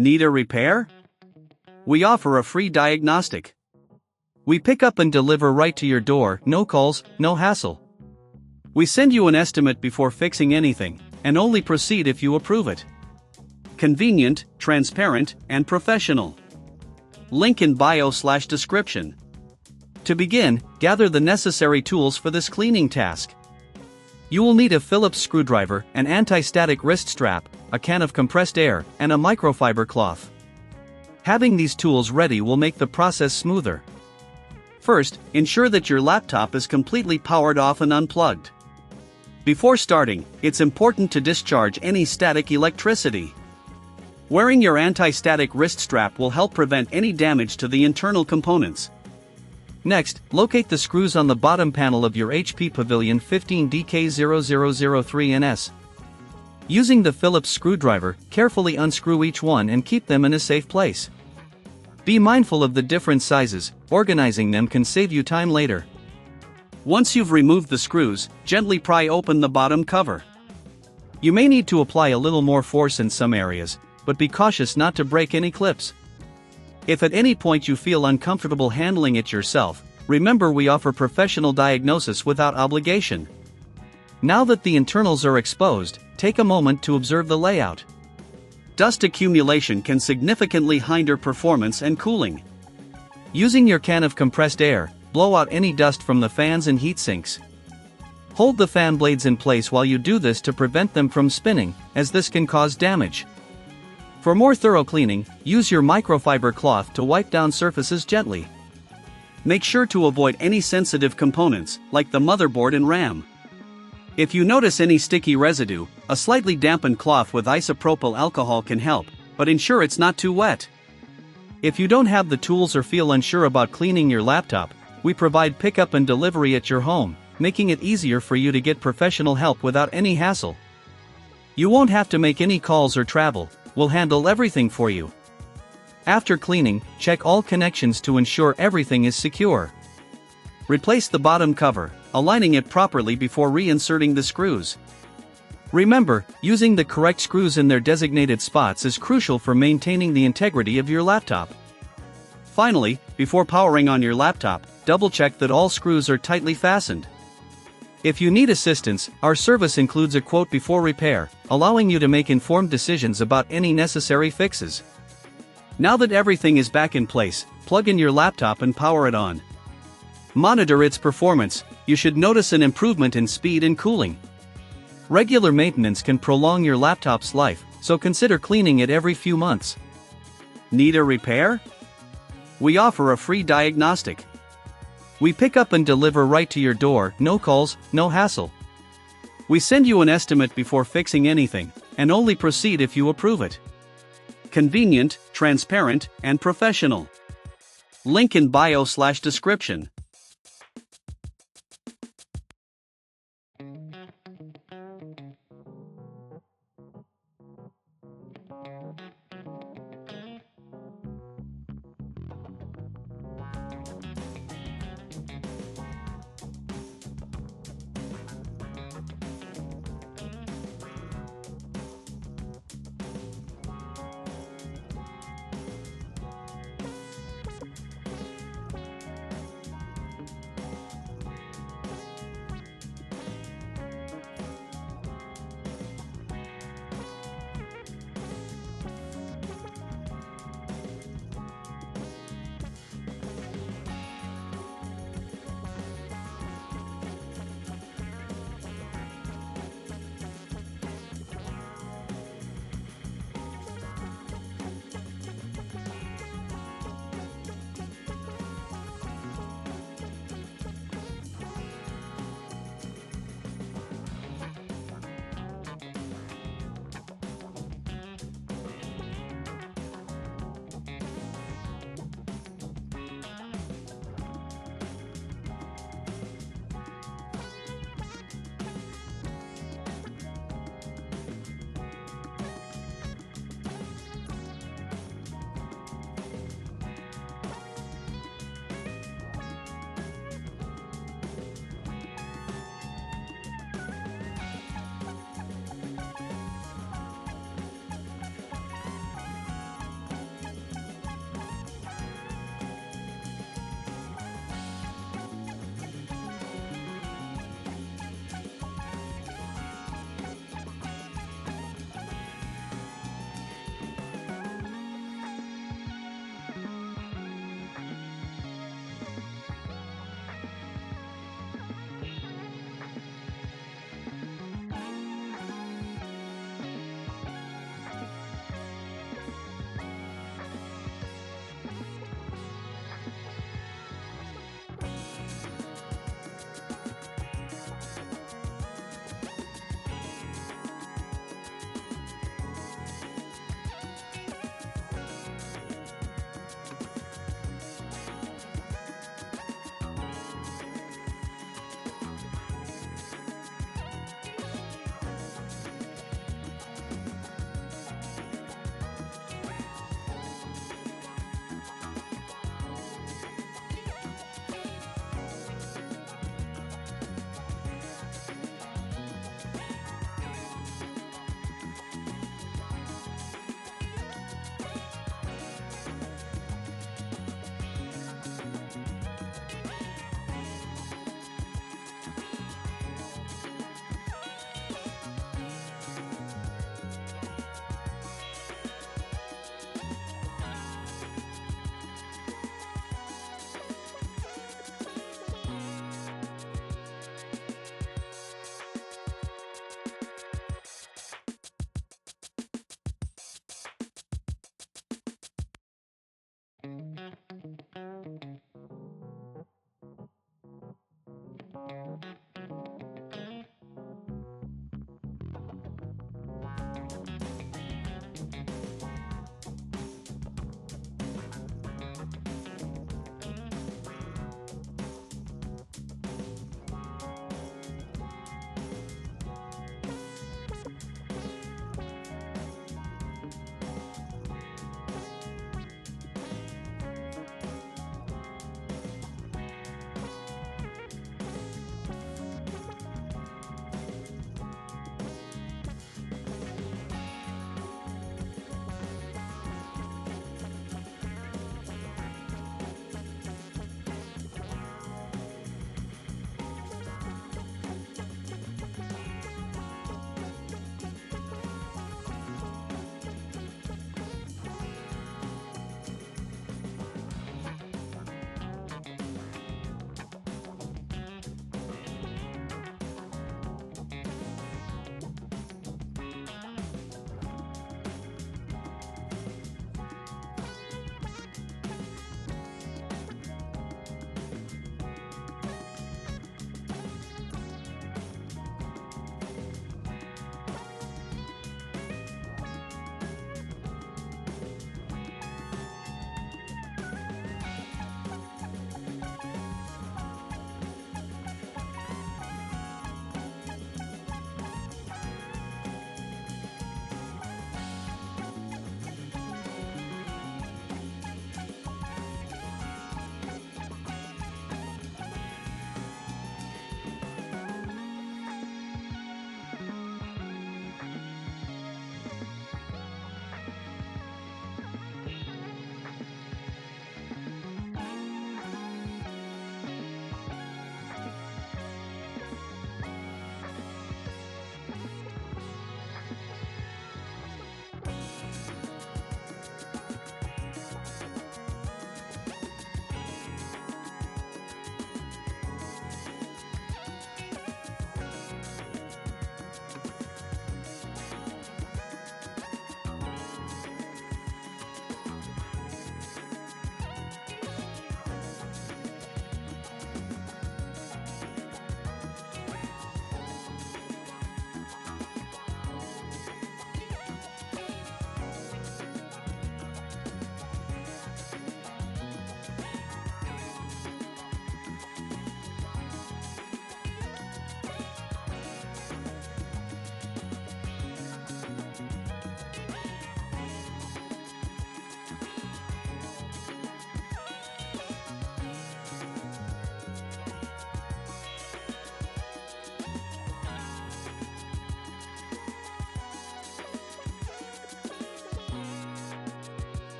Need a repair? We offer a free diagnostic. We pick up and deliver right to your door, no calls, no hassle. We send you an estimate before fixing anything, and only proceed if you approve it. Convenient, transparent, and professional. Link in bio/description. To begin, gather the necessary tools for this cleaning task. You will need a Phillips screwdriver, an anti-static wrist strap, a can of compressed air, and a microfiber cloth. Having these tools ready will make the process smoother. First, ensure that your laptop is completely powered off and unplugged. Before starting, it's important to discharge any static electricity. Wearing your anti-static wrist strap will help prevent any damage to the internal components. Next, locate the screws on the bottom panel of your HP Pavilion 15DK0003NS. Using the Phillips screwdriver, carefully unscrew each one and keep them in a safe place. Be mindful of the different sizes, organizing them can save you time later. Once you've removed the screws, gently pry open the bottom cover. You may need to apply a little more force in some areas, but be cautious not to break any clips. If at any point you feel uncomfortable handling it yourself, remember we offer professional diagnosis without obligation. Now that the internals are exposed, take a moment to observe the layout. Dust accumulation can significantly hinder performance and cooling. Using your can of compressed air, blow out any dust from the fans and heat sinks. Hold the fan blades in place while you do this to prevent them from spinning, as this can cause damage. For more thorough cleaning, use your microfiber cloth to wipe down surfaces gently. Make sure to avoid any sensitive components, like the motherboard and RAM. If you notice any sticky residue, a slightly dampened cloth with isopropyl alcohol can help, but ensure it's not too wet. If you don't have the tools or feel unsure about cleaning your laptop, we provide pickup and delivery at your home, making it easier for you to get professional help without any hassle. You won't have to make any calls or travel. We'll handle everything for you. After cleaning, check all connections to ensure everything is secure. Replace the bottom cover, aligning it properly before reinserting the screws. Remember, using the correct screws in their designated spots is crucial for maintaining the integrity of your laptop. Finally, before powering on your laptop, double-check that all screws are tightly fastened. If you need assistance, our service includes a quote before repair, allowing you to make informed decisions about any necessary fixes. Now that everything is back in place, plug in your laptop and power it on. Monitor its performance. You should notice an improvement in speed and cooling. Regular maintenance can prolong your laptop's life, so consider cleaning it every few months. Need a repair? We offer a free diagnostic. We pick up and deliver right to your door, no calls, no hassle. We send you an estimate before fixing anything, and only proceed if you approve it. Convenient, transparent, and professional. Link in bio/description.